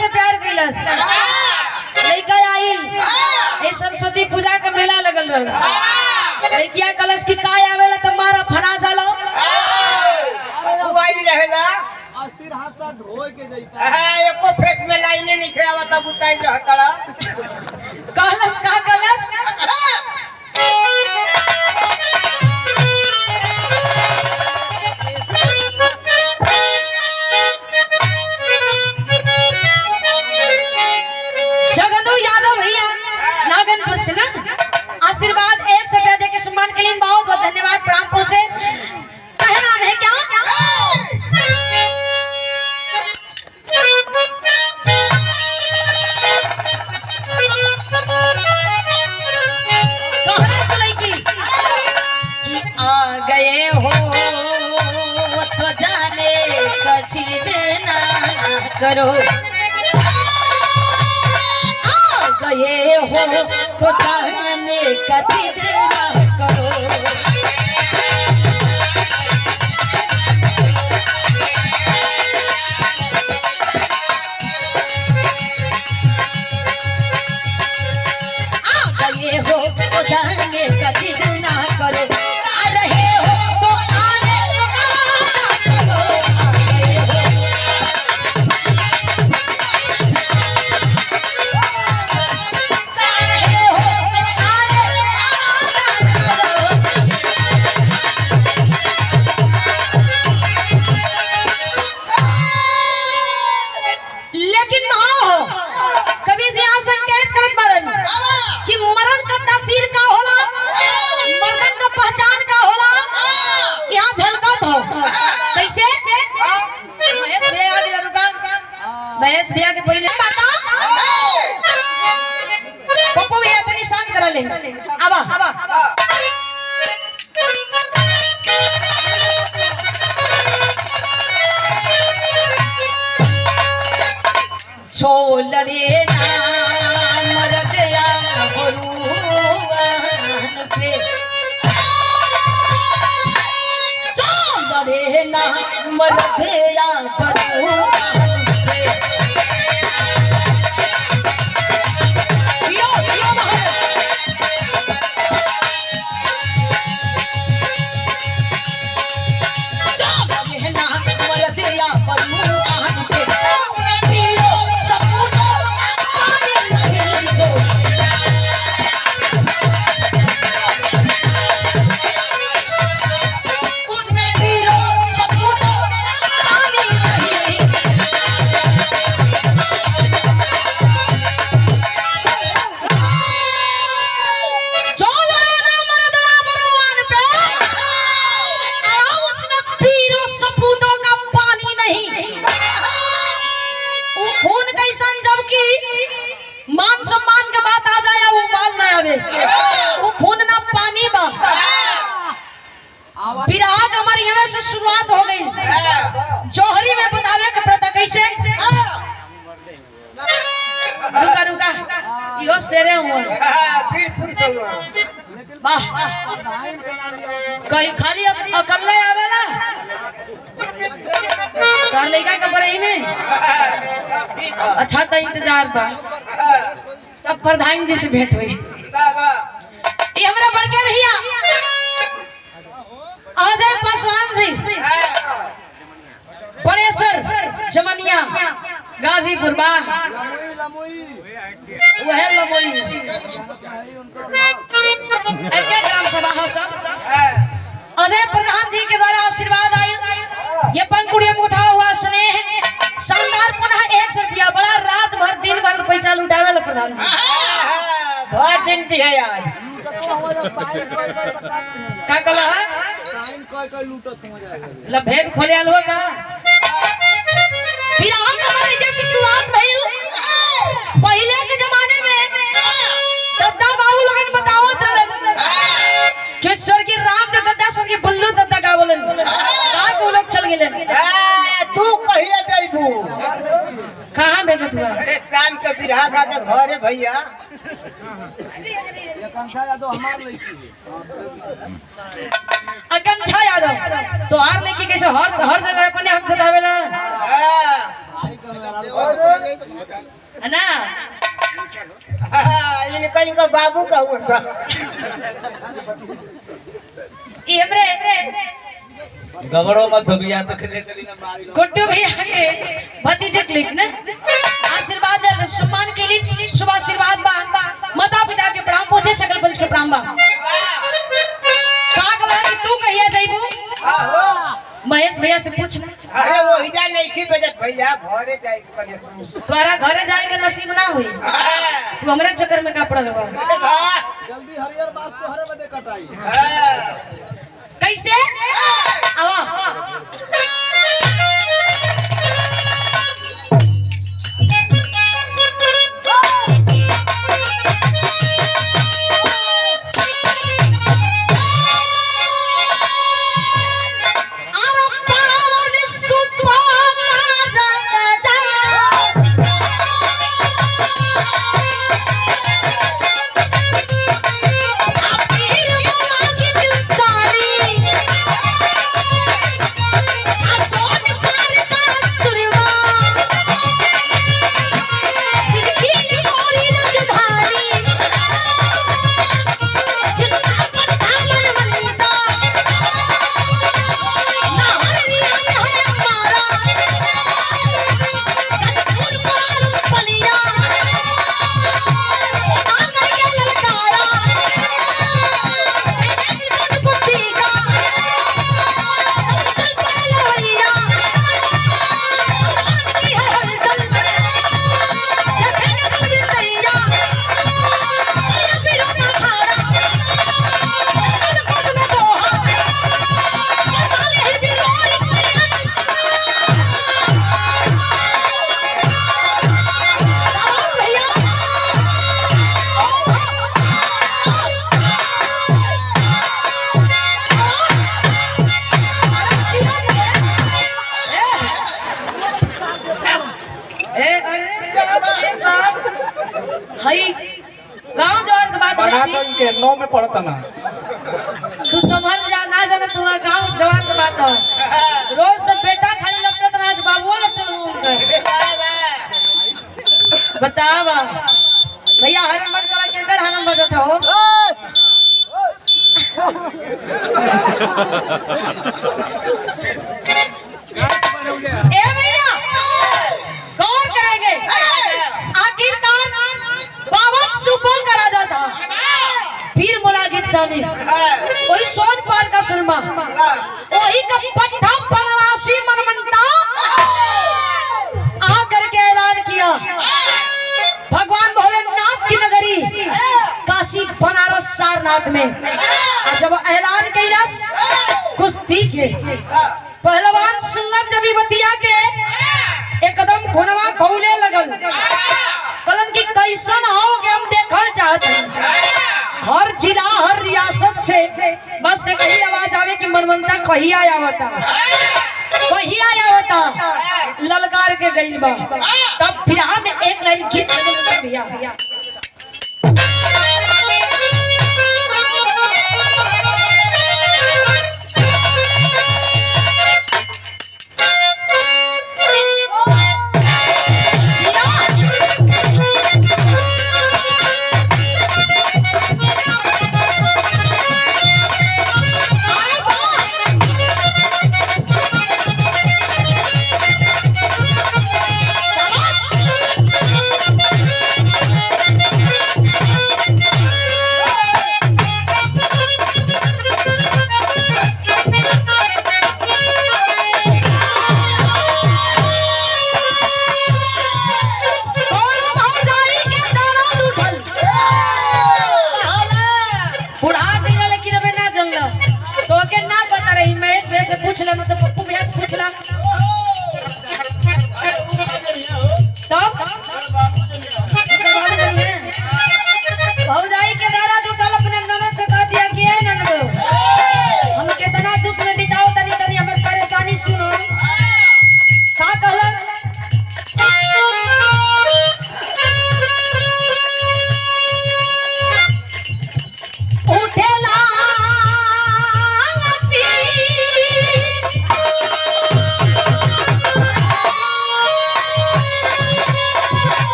से प्यार कैलस लड़का आइल ए सरस्वती पूजा के मेला लगल रह लड़किया कलश की काय आवेला त मारा फना जालो बुआई रहेला अस्थिर हाथ सा धोए के जैता एको फेस में लाइने नहीं खेवा तब उताई रहतड़ा कलश का कलश जगनू यादव भैया नागनपुर से ना आशीर्वाद 100 रुपया देके सम्मान के लिए बहुत बहुत धन्यवाद प्रणाम पहुंचे कहना है क्या आ गए हो तो जाने कछी देना करो आ गए हो तो जाने कछी देना करो आ गए हो तो जाने कछी देना करो महेश भैया के पहले पप्पू भैया से निशान करा ले आवा छोल रे नाम मर गया भगवान पे छोल रे नाम मर गया भगवान विराग हमारे यहाँ से शुरुआत हो गई जौहरी में बतावे के प्रथा कैसे रुका रुका यो सेरे हुआ वाह कहीं खाली अकेले आवेला तार लइका के बड़े ही में अच्छा तो इंतजार बा तब प्रधान जी से भेंट हुई ये हमरा बड़के भैया अजय पासवान जी परेसर जमनिया गाजीपुर बा वह लमोई एक ग्राम सभा हो सब अजय प्रधान जी के द्वारा आशीर्वाद आई ये पंखुड़ियों में उठा हुआ स्नेह शानदार पुनः 100 रुपया बड़ा रात भर दिन भर पैसा लुटावे ला प्रधान जी बहुत दिन थी है यार का कला है लभेद खोले आलो का फिर हम हमारे जैसे शुरुआत भइल पहले के जमाने में दद्दा बाबू लोगन बतावत रहन कि स्वर्गीय राम के दद्दा स्वर्गीय बुल्लू दद्दा का बोलन का को लोग चल गेलन तू कहिए जाइबू कहां भेजत हुआ अरे शाम के बिरहा का तो घरे भैया आकांक्षा यादव हमार लड़की आकांक्षा यादव तो हार लेके कैसे हर जगह अपने हक जतावेला है ना? इनका इनका बाबू का हुआ था। ये हमरे गबड़ो मत धोबिया तो खेले चली ना मारी गुड्डू भैया के भतीजे क्लिक ने आशीर्वाद और सम्मान के लिए शुभ आशीर्वाद बा माता पिता के प्रणाम पहुंचे सकल पंच के प्रणाम बा का कहला कि तू कहिया जाइबू महेश भैया से पूछना अरे वो हिजा नहीं की बजट भैया घरे जाए के कने सुन। तोरा घरे जाए के नसीब ना हुई तू हमरे चक्कर में का पड़ल बा जल्दी हरियर बास तो हरे बदे कटाई कैसे आवा गाँव जवान के बात बना तो इनके 9 में पढ़ता ना तू समझ जा ना जाना तू गाँव जवान के बात हो रोज तो बेटा खाली लगता था आज बाबुओ लगता बतावा भैया हर मत करा के अंदर हनम बजत हो ए भैया गौर करेंगे आखिरकार बावन सुपल का राजा था वीर मुलागित सानी वही सोन पार का सुरमा वही का पट्टा बनवासी मनमंडा आ करके ऐलान किया भगवान भोलेनाथ की नगरी काशी बनारस सारनाथ में जब ऐलान कैलाश कुश्ती के पहलवान सुल्लभ जबी बतिया के एकदम खुनवा खौले लगल कलन की कैसन हो के हम देखल चाहते हैं हर जिला हर रियासत से बस से कही आवाज आवे कि मनमंता कही आवता ललकार के गइल बा तब फिर हम एक लाइन गीत गाने भैया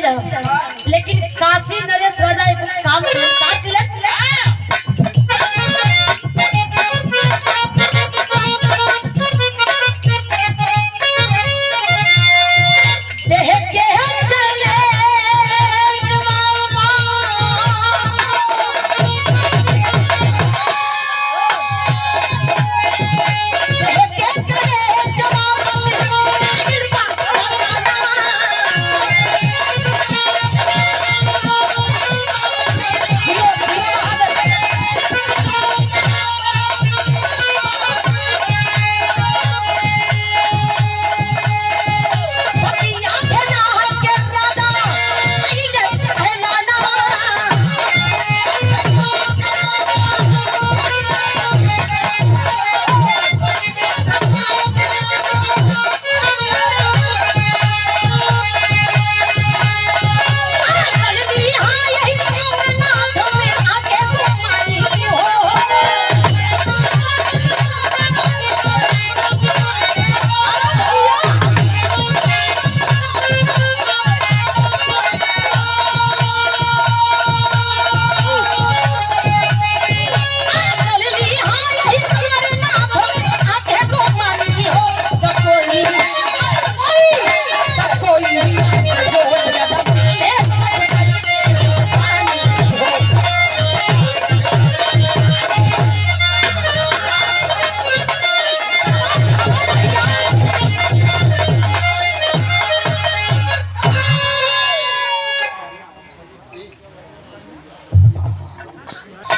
रहा, लेकिन काशी नरेश राजा एक काम का तिलक देह के चले जवाबा देह के चले जवाबा से कृपा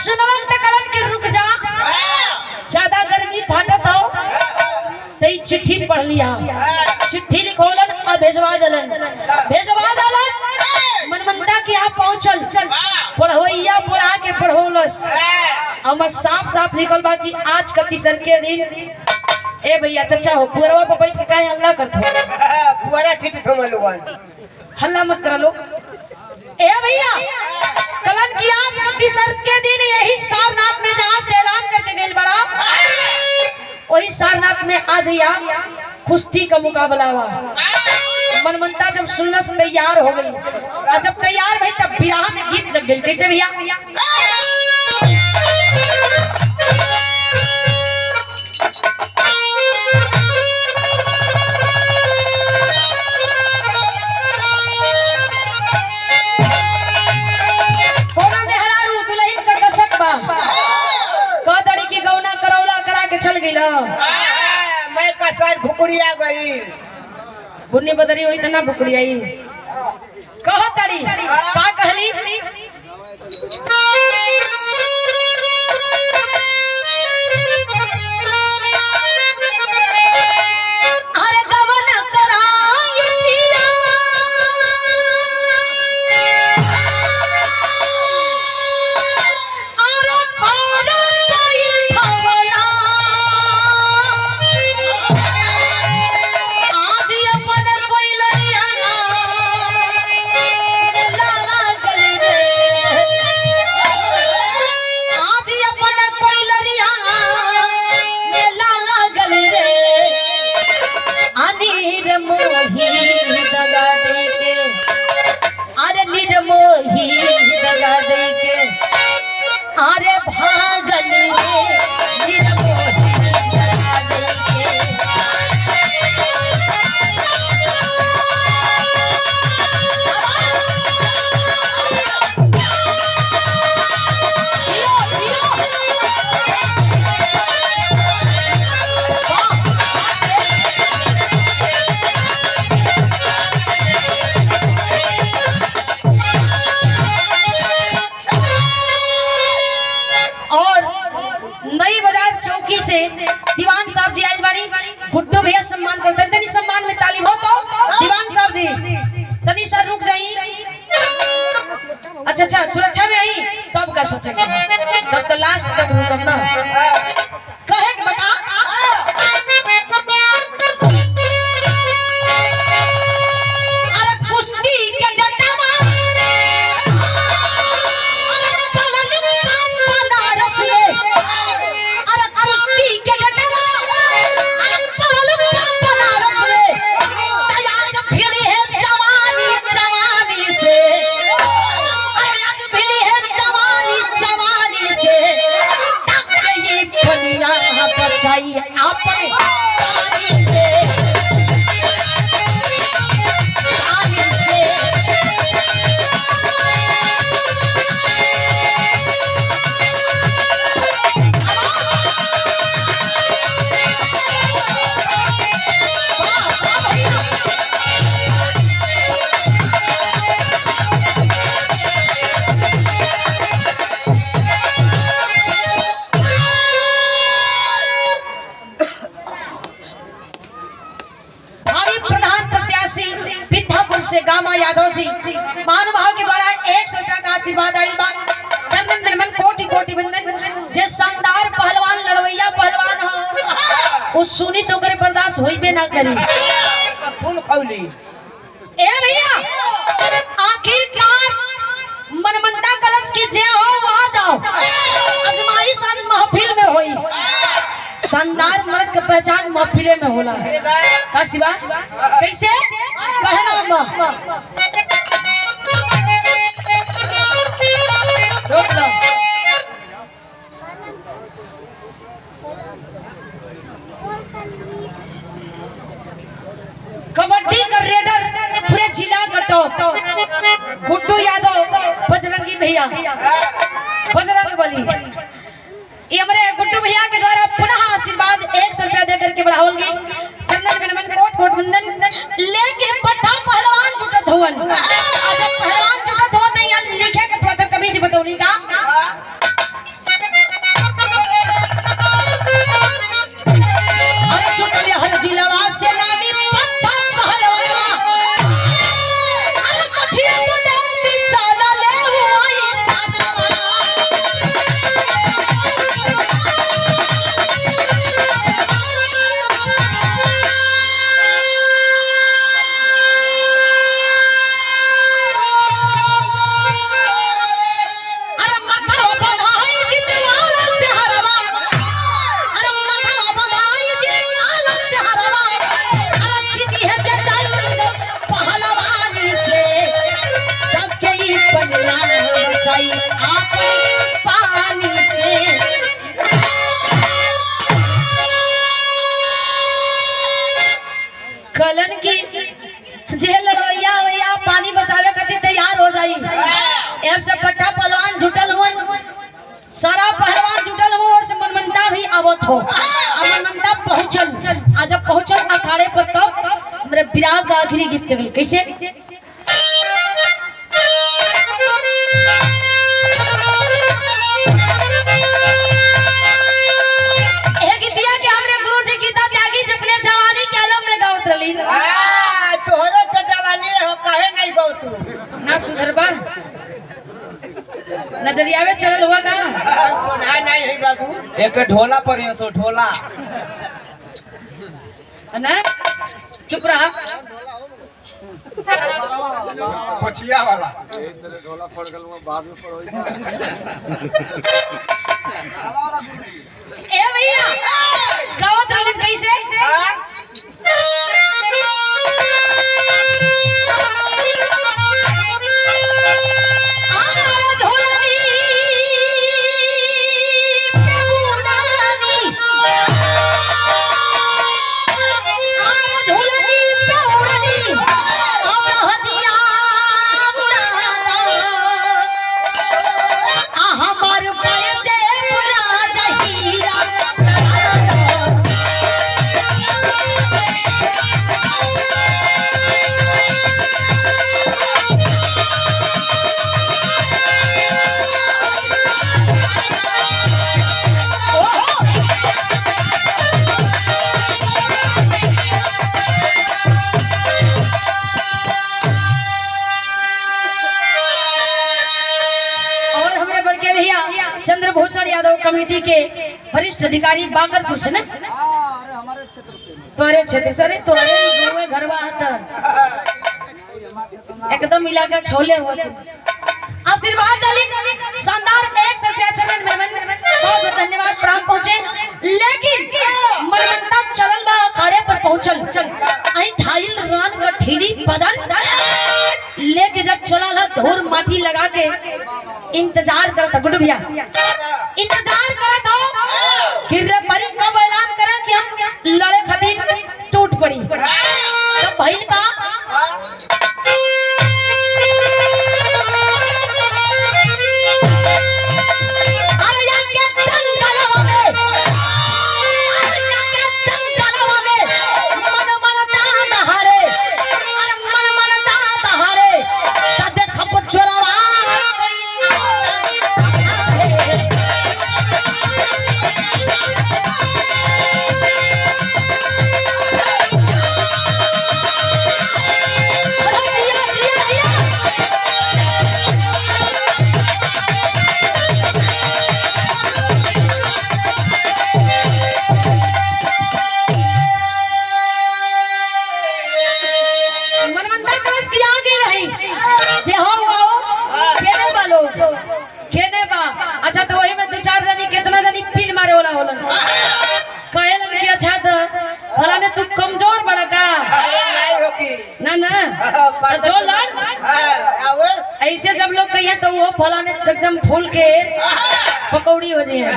सुनवंत कलन के रुक जा, ज्यादा गर्मी थाकत हो तो ई चिट्ठी पढ़ लिया, चिट्ठी लिखोलन और भेजवा दलन मनमंडा के यहाँ पहुंचल, पढ़ोइया पढ़ा के पढ़ोलस और मैं साफ साफ लिखल बा कि आज का तीसर के दिन ए भैया चचा हो पुरवा पे बैठ के काहे हल्ला करत हो, पुअरा छिट थमलवन हल्ला मत करा लोग। ए भैया कलन की आज का तीसर के दिन यही सारनाथ में जहाँ से ऐलान करके गए बड़ा वही सारनाथ में आज यहाँ कुश्ती का मुकाबला हुआ। मनमंता जब सुनना से तैयार हो गई और जब तैयार भाई तब बिरहा में गीत लग गई। कैसे भैया चल गई मैं कसाई भुकड़िया गई बुन्नी बदरी हुई तना भुकड़ी आई कह तारी का कहली अरे गवन कराई पिया अरे कौन पाई भवना मोही दगा दे के अरे भागल रे निर्मोही दगा दे के दीवान साहब जी आज बारी गुड्डू भैया सम्मान करते हैं, तनी सम्मान में ताली हो तो दीवान साहब जी तनी सर रुक जाइए। अच्छा सुरक्षा में आई तब का सोचेगा, तब तो लास्ट तक रुकब ना कहे के बता अरे कुश्ती के डंडा बनारस में अरे कुश्ती के बनारस में तैयार जब फिर है जवानी जवानी से गामा यादव जी महानुभाव के द्वारा 100 रुपया का आशीर्वाद आई बा। चंदन निर्मल कोटि कोटि बंदन जे शानदार पहलवान लड़वैया पहलवान हो उस सुनी तो करे बर्दाश्त होई बे ना करी। फूल खौली ए भैया आखिरकार मनमंता कलश की जे हो वहां जाओ अजमाइश आज महफिल में होई। शानदार मर्द का पहचान महफिले में होला का शिवा कैसे कहना अम्मा रोक लो। कबड्डी का रेडर पूरे जिला का टॉप गुड्डू यादव बजरंगी भैया बजरंग बली ये हमारे गुड्डू भैया के द्वारा पुनः आशीर्वाद 100 रुपया देकर के बढ़ाओगे। चंदन मनमन कोट कोट बंदन लेकिन पट्टा पहलवान जुटत होवन जब पहलवान जुटत होवन तो यहाँ लिखे के प्रथम कभी जी बतौनी का अरे जुटल हर जिलवा से नामी पट्टा पहलवानवा अरे मछिया को दे चला ले हुई कलन की जेल रोइया वैया पानी बचावे खातिर तैयार हो जाई। एक से पट्टा पहलवान जुटल हुवन सारा पहलवान जुटल हुआ और से मनमंता भी आवत हो। अब मनमंता पहुंचल आज जब पहुंचल अखाड़े पर तब मेरे विराग का आखिरी गीत गल कैसे तोहरे तो जवानी हो कहे नहीं गौ तू ना सुधरबा नजरिया में चल हुआ का ना नहीं है बाबू एक ढोला पर यहाँ सो ढोला ना चुप रहा पछिया वाला ढोला पड़ गल बाद में पड़ोई ए भैया गावत रहलन कैसे चंद्रभूषण यादव कमेटी के वरिष्ठ अधिकारी बागरपुर से ना तोरे क्षेत्र से तोरे गांव में घरवा था एकदम मिला के छोले हुआ तू आशीर्वाद दली शानदार 100 रुपया चलन मेहमान बहुत धन्यवाद प्रणाम पहुंचे। लेकिन मनमंता चलन बा अखाड़े पर पहुंचल आई ढाइल रान का ठीरी बदन लेके जब चला ला धूर माटी लगा के इंतजार करता गुड्डू भैया इंतजार करत हो कि रे परी कब ऐलान करा कि हम लड़े खातिर टूट पड़ी तब भइल का तो जो लड़ और ऐसे जब लोग कहिए तो वो फलाने एकदम फूल के पकौड़ी हो जाए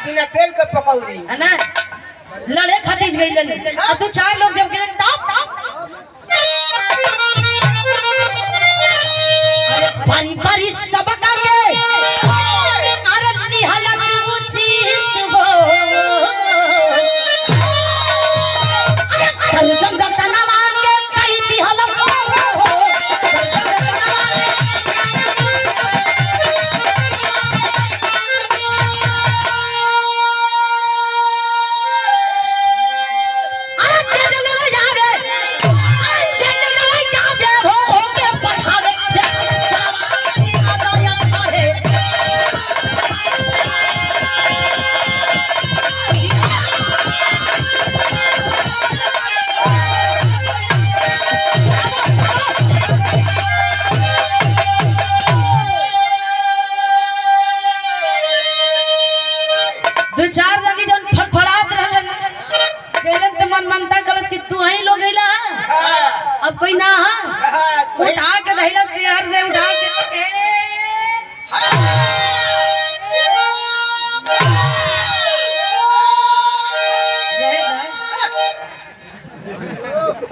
बिना तेल के पकौड़ी है ना लड़े खातिर गई लड़ और तू चार लोग जब गए टॉप अरे पानी पानी सब के अरे निहला सूचित हो अरे गंगा तनावा के कई दिहला हो दो चार जानी जन फड़फड़ात रहलन गेलन त मन मनता कलस कि तू ही लोग गइला अब कोई ना उठा के दहिला शहर से उठा के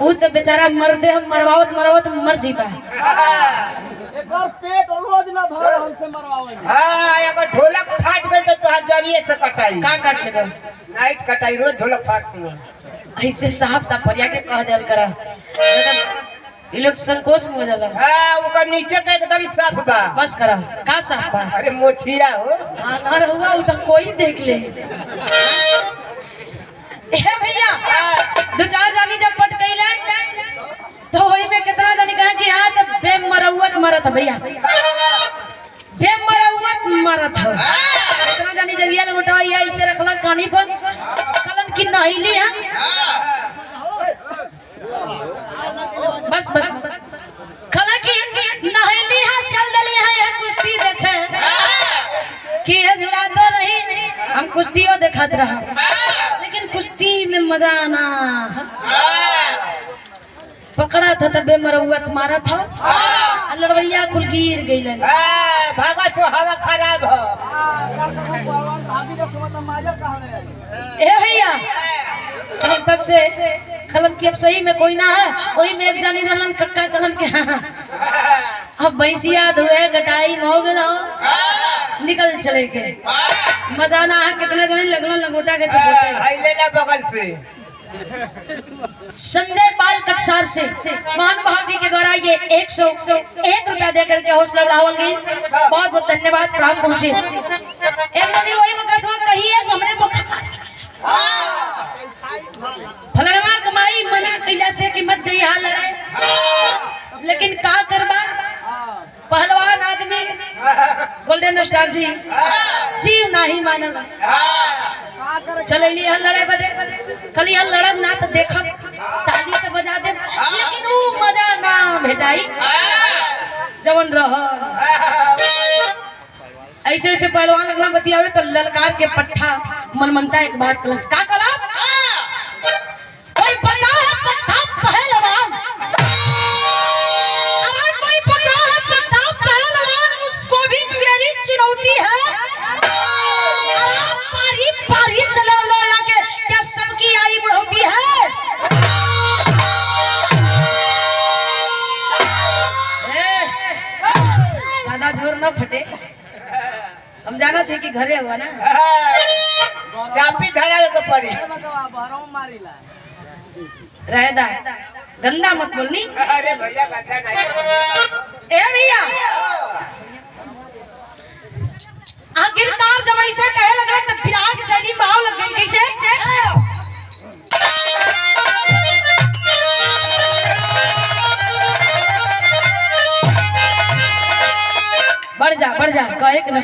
वो तो बेचारा मरदे हम मरवावत मर जीबा एक और पेट रोज ना भर हमसे मरवावे अगर ढोलक फाट गई तो तुहार जरिए से कटाई का काट लेबो नाइट कटाई रोज ढोलक फाट गई ऐसे साहब साहब परिया के कह देल करा ये लोग संकोच में हो जाला ओकर नीचे का एकदम साफ बा बस करा का साहब बा अरे मोछिया हो अनहर हुआ उ तो कोई देख ले ए भैया दो चार जानी जब पट गईले तो वही में कितना जानी कहा कि हां तो बेमरौवत मरत भैया बेमरौवत मरत हो कितना जानी जब ये लोटवा ये ऐसे रखला कानी पर कलन की नहीली है बस बस कला की नहीली है चल दली है ये कुश्ती देखे कि है जुड़ा तो नहीं हम कुश्तियों देखत रहा लेकिन कुश्ती में मजा आना पकड़ा था तबे मरौवत मारा था लड़वैया कुल गिर गईलन भागा सो हवा खराब हो भाभी का तो माजा कहां है ए भैया तब तक से खलन की अब सही में कोई ना है वही में एक जानी रहलन कक्का कलन के अब भैंसिया धोए गटाई हो गलो निकल चले के मजा ना है कितने दिन लगलन लंगोटा के चपोटे हाय लेला बगल से संजय पाल कटसार से महानुभाव जी के द्वारा ये 101 रुपया देकर के हौसला बढ़ावल गई बहुत बहुत धन्यवाद प्रणाम पहुंचे एक दिन वही में कहत हुआ कहिए हमरे बुखार फलनवा कमाई मना कैला से कि मत जइहा लड़ाई लेकिन का करबा पहलवान आदमी गोल्डन स्टार जी जीव नहीं मानल चलैली हल लड़े बदे कली हल लड़ब ना तो देखब ताली तो बजा दे लेकिन वो मजा ना भेटाई जवन रह ऐसे ऐसे पहलवान लगना बतियावे तो ललकार के पट्ठा मनमनता एक बात कलस का कलस कोई बचा है पट्ठा पहलवान अगर कोई बचा है पट्ठा पहलवान उसको भी मेरी चुनौती है पारी पारी से लो के क्या सबकी आई बढ़ोती है ज्यादा जोर ना फटे हम जाना थे कि घरे हुआ ना चापी धरा के परी बहरों मारीला रहदा गंदा मत बोलनी अरे भैया गंदा नहीं ए भैया आखिरकार जब ऐसे कहे लगा तब फिराक शैली भाव लग गई कैसे बढ़ जा कहे के न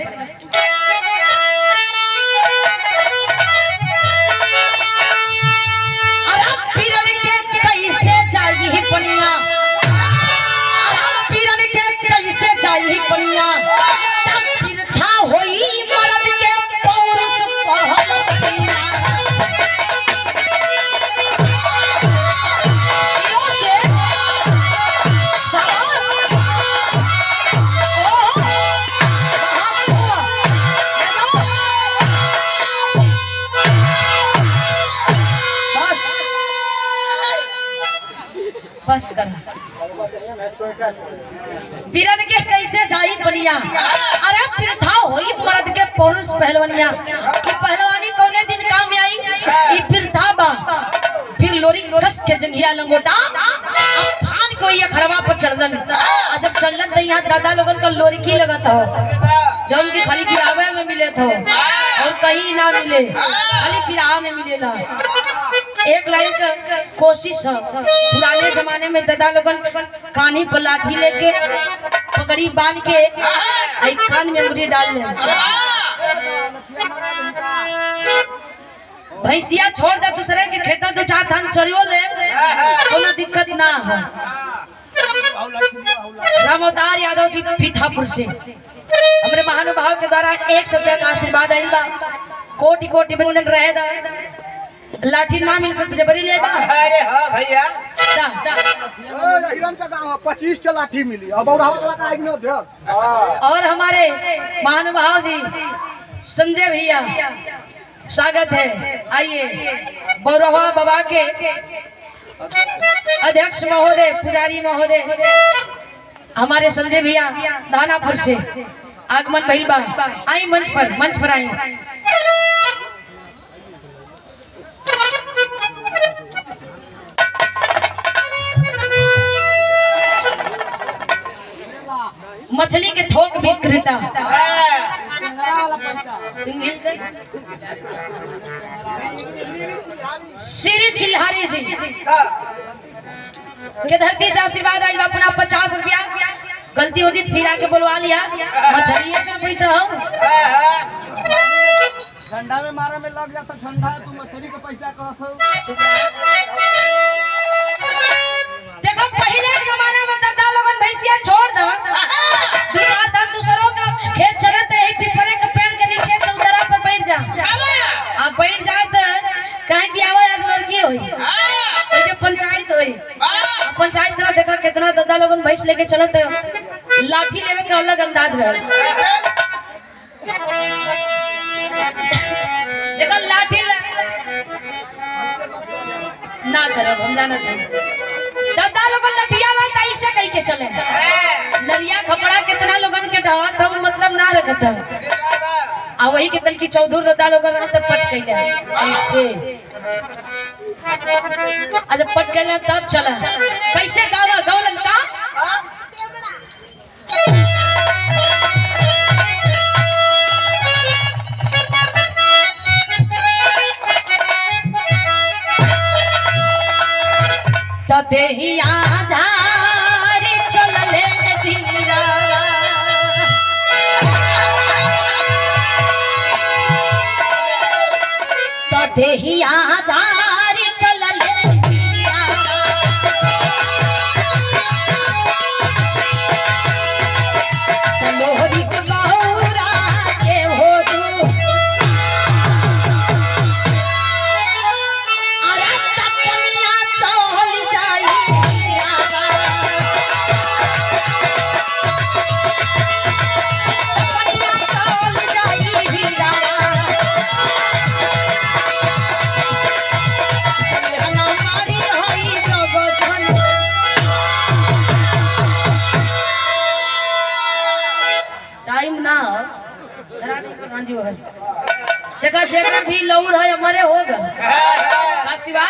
बस कर बिरन के कैसे जाई बनिया। अरे फिर था होई मर्द के पौरुष पहलवानिया। ये पहलवानी कौने दिन काम में आई? ये फिर था बा फिर लोरी कस के जंघिया लंगोटा फान को ये खड़वा पर चढ़लन। जब चढ़लन तो यहाँ दादा लोगन का लोरी की लगा था जौन की खाली पिरावे में मिले थे और कहीं ना मिले, खाली पिराव में मिलेला। एक लाइन का कोशिश है पुराने जमाने में दादा लोगन कानी पर लाठी लेके पगड़ी बांध के एक कान में मुड़ी डाल ले। भैंसिया छोड़ दे दूसरे के खेता दो चार धान चरियो ले कोनो दिक्कत ना है। रामोदार यादव जी पीथापुर से हमारे महानुभाव के द्वारा 100 रुपया का आशीर्वाद आइल बा। कोटि कोटि बंधन रहे दा लाठी ना मिलता तो जबरी ले बा। अरे हाँ भैया हिरन का दाम 25 टा लाठी मिली अब और हवा का आएगी अध्यक्ष। और हमारे महानुभाव जी संजय भैया स्वागत है। आइए बौरवा बाबा के अध्यक्ष महोदय पुजारी महोदय हमारे संजय भैया दानापुर से आगमन भइल बा। आई मंच पर आई। मछली के थोक विक्रेता सिंगिल श्री चिल्हारी जी के धरती से आशीर्वाद आई अपना 50 रुपया गलती हो जी फिर आके बोलवा लिया मछली का पैसा हम ठंडा में मारा में लग जाता ठंडा तू मछली का पैसा कहत हो। देखो पहले के जमाने में दादा लोगन भैंसिया छोड़ दो दूसरों का खेत चलत है पीपरे के पेड़ के नीचे चौतरा पर बैठ जा। अब बैठ जाए तो कहे कि आवे आज लड़की होई तो पंचायत होई। पंचायत तरह देखा कितना दादा लोगन भैंस लेके चलत है लाठी लेवे के अलग अंदाज रहे। देखो लाठी ना करो हम जानत है दादा लोगन लठिया ला ऐसे कह के चले नरिया खपड़ा कितना लोगन के ढावत हम मतलब ना रखत है आ वही के तन की चौधुर दादा लोगन रहत पट कइले ऐसे आज पट कइले तब चला कैसे गावा गौलन का देहिया झारे चलले धीरा तो देहिया झारे चलले धीरा लोहरी गौरा के हो तू अरे तपनिया चल देखा जेकरा भी लौर है हमारे होगा काशिवा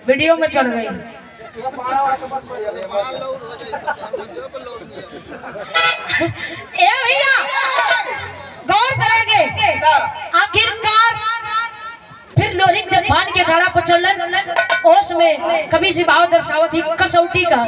वीडियो में चढ़ गई। ए भैया गौर करेंगे आखिरकार फिर लोरी जब भान के घड़ा पर चलन ओस में कभी सी भाव दर्शावत ही कसौटी का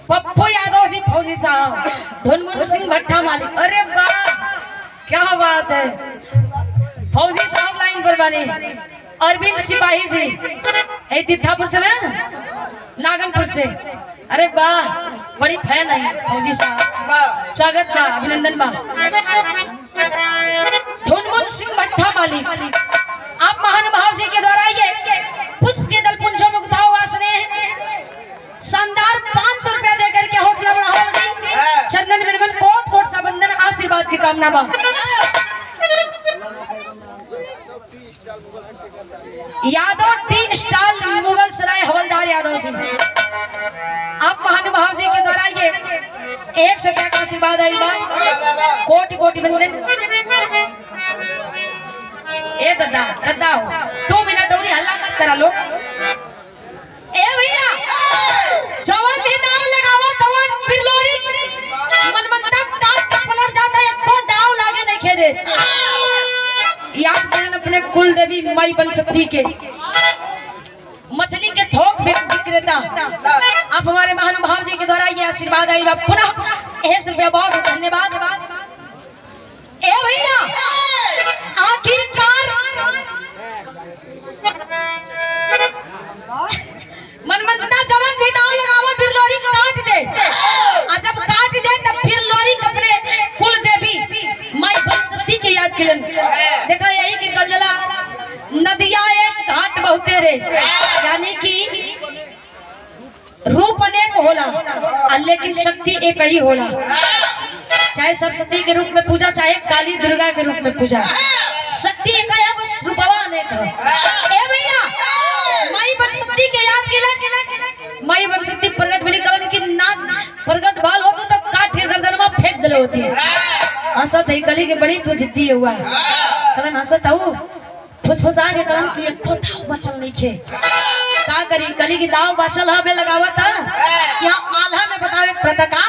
पप्पू यादव जी फौजी साहब, धनमुन सिंह भट्टा मालिक। अरे वाह क्या बात है, फौजी साहब लाइन पर बने। अरविंद सिपाही जी ए तीर्थापुर से ना, नागनपुर से। अरे वाह बड़ी फैन है फौजी साहब, स्वागत बा, अभिनंदन बा। धनमुन सिंह भट्टा मालिक, आप महानुभाव जी के द्वारा ये पुष्प के दल पुंजों में गुथा हुआ स्नेह शानदार 500 रुपया देकर के हौसला बढ़ाओ गई। चंदन निर्मल कोट कोट सा बंधन आशीर्वाद की कामना बा। यादव टी स्टाल मुगल सराय हवलदार यादव जी, आप महानुभाव जी के द्वारा ये 100 रुपया का आशीर्वाद आई बा। कोटि कोटि बंधन। ए दादा दादा हो 2 मिनट और हल्ला मत करा लो। ए भैया जवान भी दाव लगावा तवन बिरलोरी मनमंता काट के पलट जाता है, को दाव लागे नहीं खेदे। याद करें अपने कुल देवी माई बन सकती के मछली के थोक विक्रेता आप हमारे महानुभाव जी के द्वारा ये आशीर्वाद आई बा। पुनः 100 रुपया बहुत धन्यवाद। ए भैया आखिरकार मनमंता जवान भी दाव लगावा फिर लोरी काट दे, और जब काट दे तब फिर लोरी अपने कुल देवी माई बन सकती के याद किलन। देखा यही कि कलजला नदिया एक घाट बहुते रे, यानी कि रूप अनेक होला लेकिन शक्ति एक ही होला। चाहे सरस्वती के रूप में पूजा, चाहे काली दुर्गा के रूप में पूजा, शक्ति एक है बस रूपवा अनेक है। ए भैया माई बन सकती के याद किलन। माई बन सकती प्रगट मिली कलन की नाक प्रगट बाल होतो तब काट के गर्दन में फेंक दले होती है। हंसत है कली के बड़ी तू जिद्दी हुआ कलन, हंसत हूँ फुसफुसा के कलन की एक दाव बचल नहीं खे। का करी कली की दाव बचल हमें लगावत यहाँ आल्हा में बतावे प्रतका।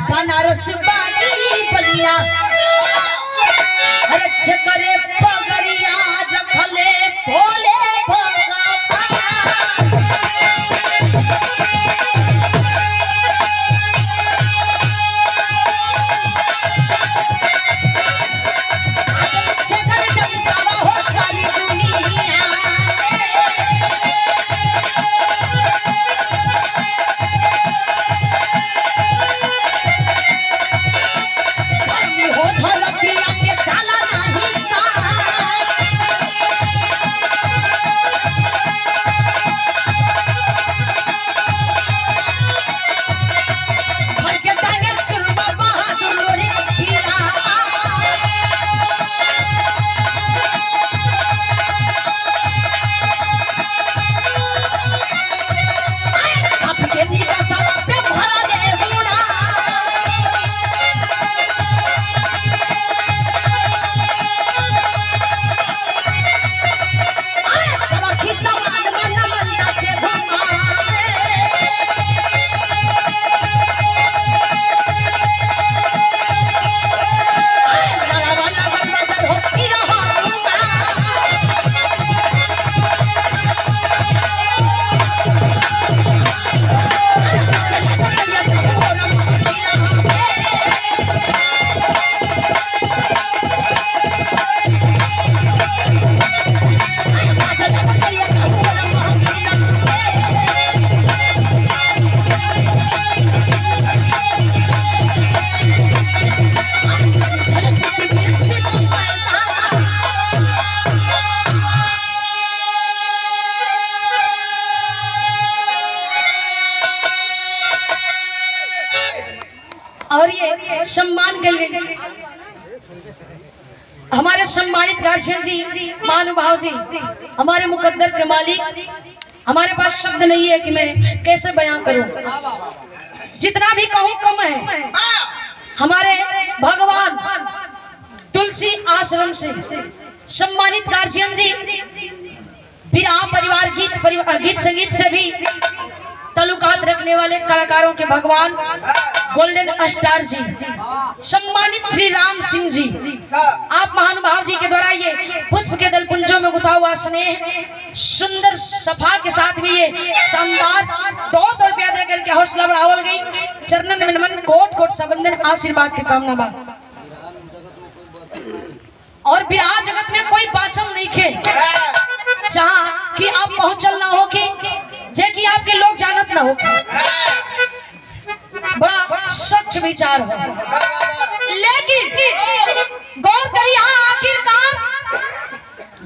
बनारस बागी बलिया अरे करे पगड़िया रखले भोले और ये सम्मान के लिए हमारे सम्मानित गार्जियन जी, महानुभाव जी, हमारे मुकद्दर के मालिक, हमारे पास शब्द नहीं है कि मैं कैसे बयां करूं। जितना भी कहूं कम है। हमारे भगवान तुलसी आश्रम से सम्मानित गार्जियन जी परिवार गीत संगीत से भी ताल्लुकात रखने वाले कलाकारों के भगवान गोल्डन स्टार जी, सम्मानित श्री राम सिंह जी, आप महानुभाव जी के द्वारा ये पुष्प के दल पुंजों में गुथा हुआ स्नेह सुंदर सफा के साथ भी ये शानदार 200 रुपया देकर के हौसला बढ़ावल गई। चरणन में नमन, कोट कोट सबंदन, आशीर्वाद की कामना बा। और विराह जगत में कोई बाचम नहीं खे जहाँ कि आप पहुंचल ना हो कि जे कि आपके लोग जानत ना हो, बड़ा स्वच्छ विचार हो। लेकिन गौर करिए आखिरकार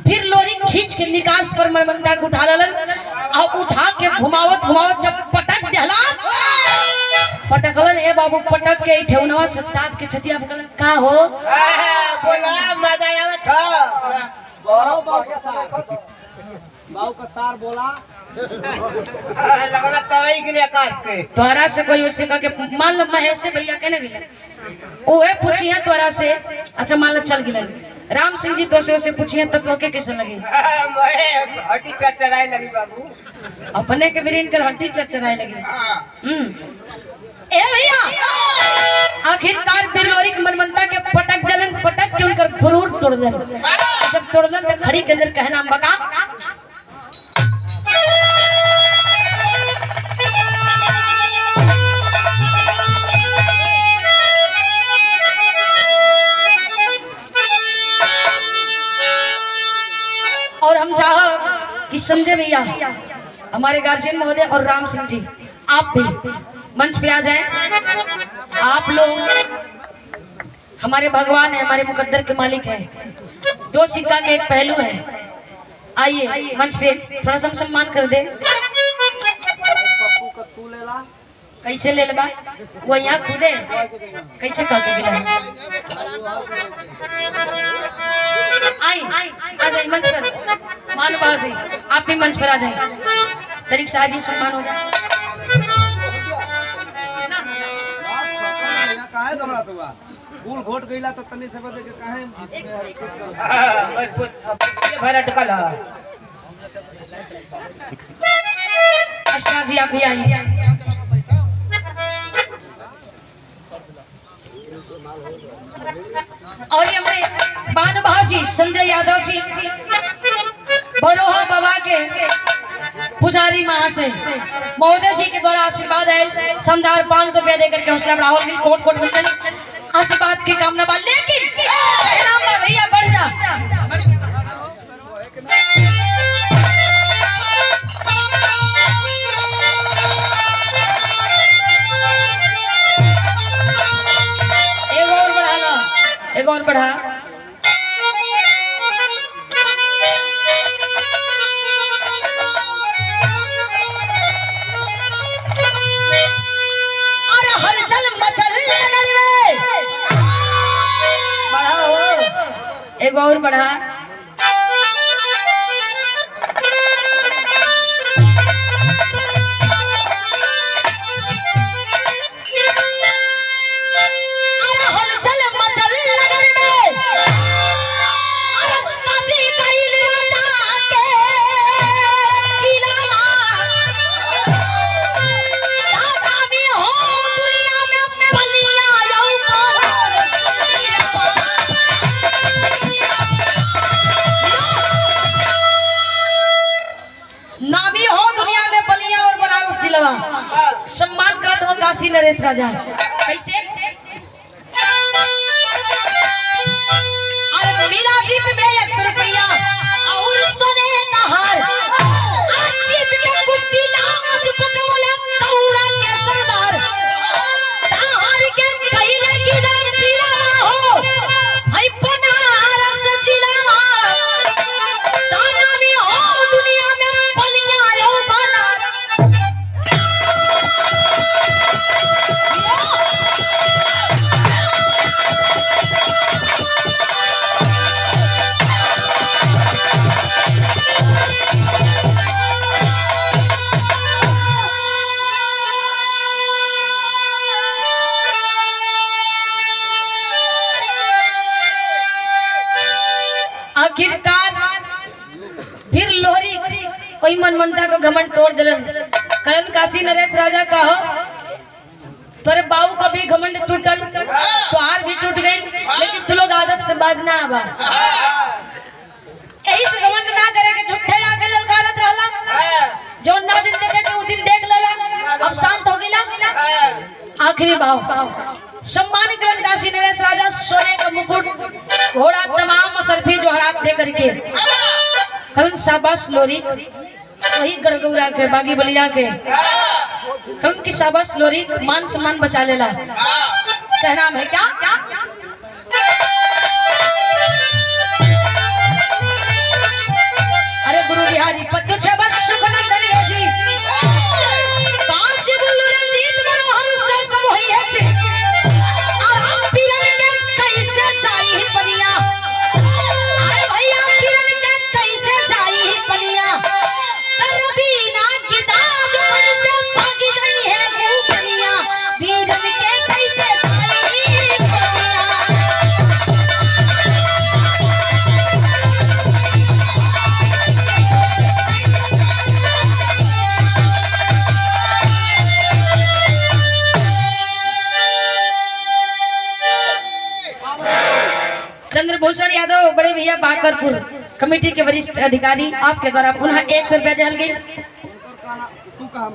फिर लोरी खींच के निकास पर मरमंदा को उठा ललन और उठा के घुमावत घुमावत जब पटक देला, पटकलन ए बाबू पटक के ठेवनवा सत्ताप के छतिया पकड़न का हो बोला मजा आवत था। बाबू का सार बोला लगना तवई के लिए आकाश के तोरा से कोई उससे कह के मान लो महेश से भैया कहने गेले ओए पूछिया तोरा से, अच्छा मान लो चल गिलन राम सिंह जी तो से उसे पूछिया तो के कैसे लगे? मैं हड्डी चरचराए लगी बाबू, अपने के बिरीन कर हड्डी चरचराए लगी। ए भैया आखिरकार फिर लोरी के मनमंता के पटक दलन, पटक के उनकर गुरूर तोड़ दलन। जब तोड़लन तो खड़ी के अंदर कहना बका और हम चाह कि संजय भैया हमारे गार्जियन महोदय और राम सिंह जी आप भी मंच पे आ जाएं। आप लोग हमारे भगवान है, हमारे मुकद्दर के मालिक हैं, दो सिक्का के एक पहलू है। आइए मंच पे थोड़ा सा सम्मान कर दे। पप्पू का तू ले ला, कैसे ले लेबा वो यहाँ कूदे कैसे कह के गिला? आई आ जाए मंच पर, मानुभाव से आप भी मंच पर आ जाए, तरीक शाह जी सम्मान हो जाए। काहे घबरा तू बा फूल घोट गईला तो तनी से बदे के काहे भर अटकल अस्टार जी आप भी आइए। और ये हमारे बानुभाव जी संजय यादव जी बरोहा बाबा के पुजारी महाशय महोदय जी के द्वारा आशीर्वाद है, शानदार 500 रुपया देकर के हौसला बढ़ाओ, कोट कोट बंधन आशीर्वाद की कामना बा। लेकिन भैया बढ़ जा एक और बढ़ा। अरे हलचल मचल नगर में बढ़ा हो, एक और बढ़ा। सम्मान करत हो काशी नरेश राजा कैसे? अरे मिला जीत में 100 रुपया और सोने का हार, आज जीत के कुश्ती लाज बचौले कौड़ा के सरदार, हार के कहिले की दर पीरा ना हो हई बनारस जिला जाना भी हो दुनिया में पलिया लो बना। वही मनमनता को घमंड तोड़ दिलन। करण काशी नरेश राजा का हो तोरे बाऊ का भी घमंड टूटल, तोहार भी टूट गई, लेकिन तू लोग आदत से बाजना आवा। यही से घमंड ना करे के झूठे आके ललकारत रहला, जो ना दिन देखे के उ दिन देख लेला, अब शांत हो गईला। आखिरी भाव सम्मान करण काशी नरेश राजा सोने का मुकुट घोड़ा तमाम सरफी जोहरात दे करके करण शाबाश लोरी वही गड़गौरा के बागी बलिया के करण की शाबाश लोरी मान सम्मान बचा लेला। कहना है क्या अरे गुरु बिहारी पत्तू छे बस सुखनंदन जी काशी बुल्लू रंजीत मनोहर से सब होई छे आराम पीरन के कैसे जाई पनिया। अरे भैया पीरन के कैसे जाई पनिया रबीना की दाज मन से भागी गई है भूखनिया पीरन के कैसे जाई पनिया। चंद्रभूषण यादव बड़े भैया बाकरपुर कमेटी के वरिष्ठ अधिकारी आपके द्वारा पुनः 100 रुपया दिया गई। तू कहाँ